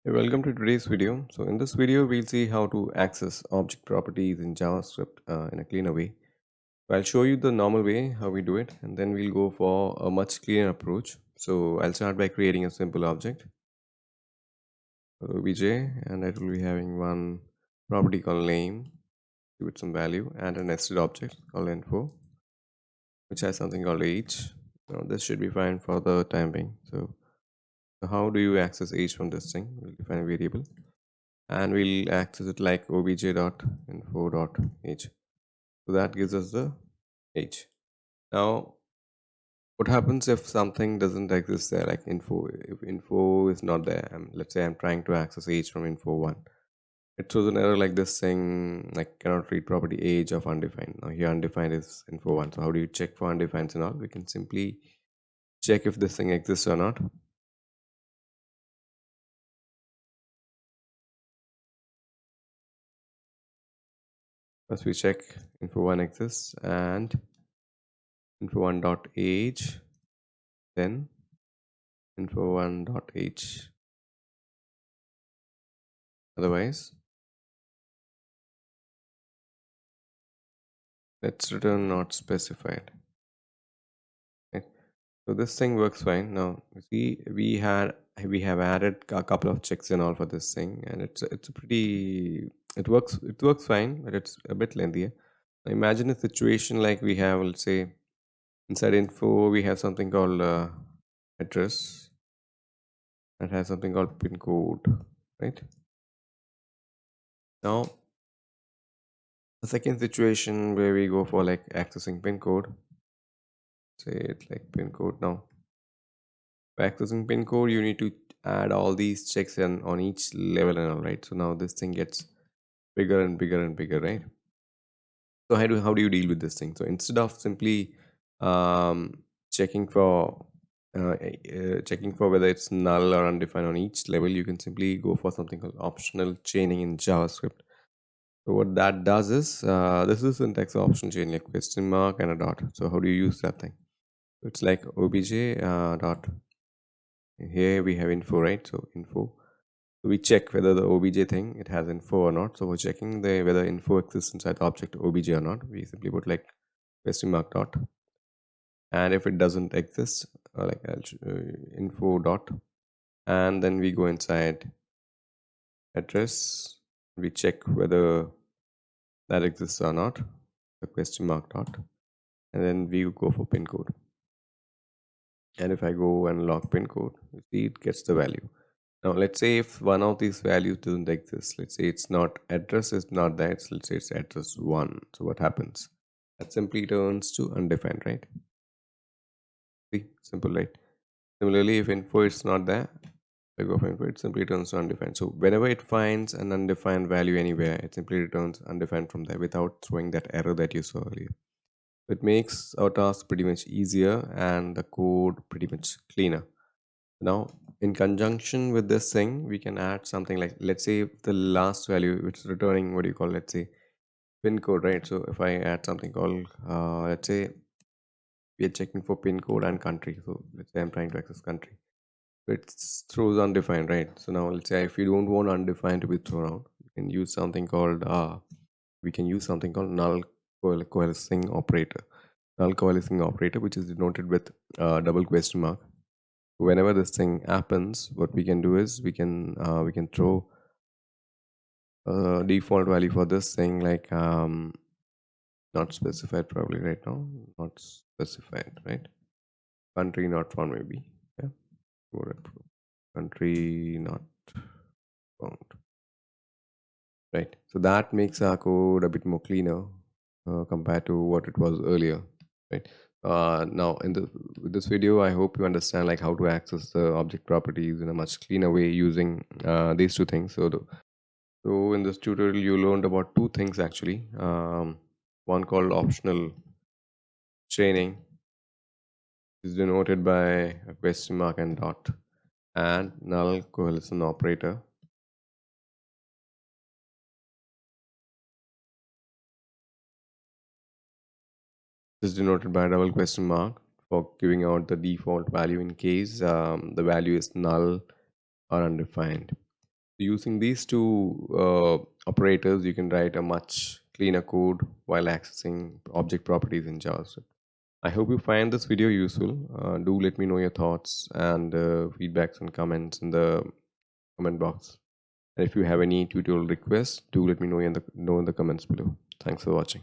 Hey, welcome to today's video. So in this video, we'll see how to access object properties in JavaScript in a cleaner way. So I'll show you the normal way how we do it, and then we'll go for a much cleaner approach. So I'll start by creating a simple object, obj, and it will be having one property called name, give it some value, and a nested object called info, which has something called age. Now this should be fine for the time being. So how do you access age from this thing? We'll define a variable and we'll access it like obj.info.age. So that gives us the age. Now, what happens if something doesn't exist there, like info? If info is not there, let's say I'm trying to access age from info1. It throws an error like this saying like cannot read property age of undefined. Now here undefined is info1. So how do you check for undefined and all? We can simply check if this thing exists or not. First we check info1 exists and info1.age, then info1.age. Otherwise, let's return not specified. Okay. So this thing works fine. Now you see we have added a couple of checks and all for this thing, and it's a pretty it works fine, but it's a bit lengthier. Now imagine a situation like we have, let's say, inside info we have something called address that has something called pin code, right? Now the second situation where we go for like accessing pin code, say it like pin code. Now for accessing pin code you need to add all these checks in on each level and all, right? So now this thing gets bigger and bigger and bigger, right? So how do you deal with this thing? So instead of simply checking for checking for whether it's null or undefined on each level, you can simply go for something called optional chaining in JavaScript. So what that does is this is syntax of optional chain, like question mark and a dot. So how do you use that thing? It's like obj dot. Here we have info, right? So info. So we check whether the obj thing it has info or not. So we're checking the whether info exists inside the object obj or not. We simply put like question mark dot, and if it doesn't exist, like info dot, and then we go inside address. We check whether that exists or not. The question mark dot, and then we go for pin code. And if I go and log pin code, you see it gets the value. Now let's say if one of these values doesn't exist, let's say it's not address is not that, let's say it's address 1. So what happens? That simply turns to undefined, right? See, simple, right? Similarly, if info is not there, I go for info, it simply turns to undefined. So whenever it finds an undefined value anywhere, it simply returns undefined from there without throwing that error that you saw earlier. It makes our task pretty much easier and the code pretty much cleaner. Now, in conjunction with this thing, we can add something like, let's say the last value, which is returning, what do you call, let's say pin code, right? So if I add something called, let's say we are checking for pin code and country. So let's say I'm trying to access country. So it throws undefined, right? So now let's say if you don't want undefined to be thrown out, you can use something called, null coalescing operator. Null coalescing operator, which is denoted with double question mark. Whenever this thing happens, what we can do is we can throw a default value for this thing like not specified, probably right now, not specified, right? Country not found, maybe. Yeah, country not found, right? So that makes our code a bit more cleaner compared to what it was earlier, right? Now in this video, I hope you understand like how to access the object properties in a much cleaner way using these two things. So in this tutorial, you learned about two things actually. One called optional chaining, is denoted by a question mark and dot, and null coalescing operator, is denoted by a double question mark for giving out the default value in case the value is null or undefined. Using these two operators, you can write a much cleaner code while accessing object properties in JavaScript. I hope you find this video useful. Do let me know your thoughts and feedbacks and comments in the comment box. And if you have any tutorial requests, do let me know in the comments below. Thanks for watching.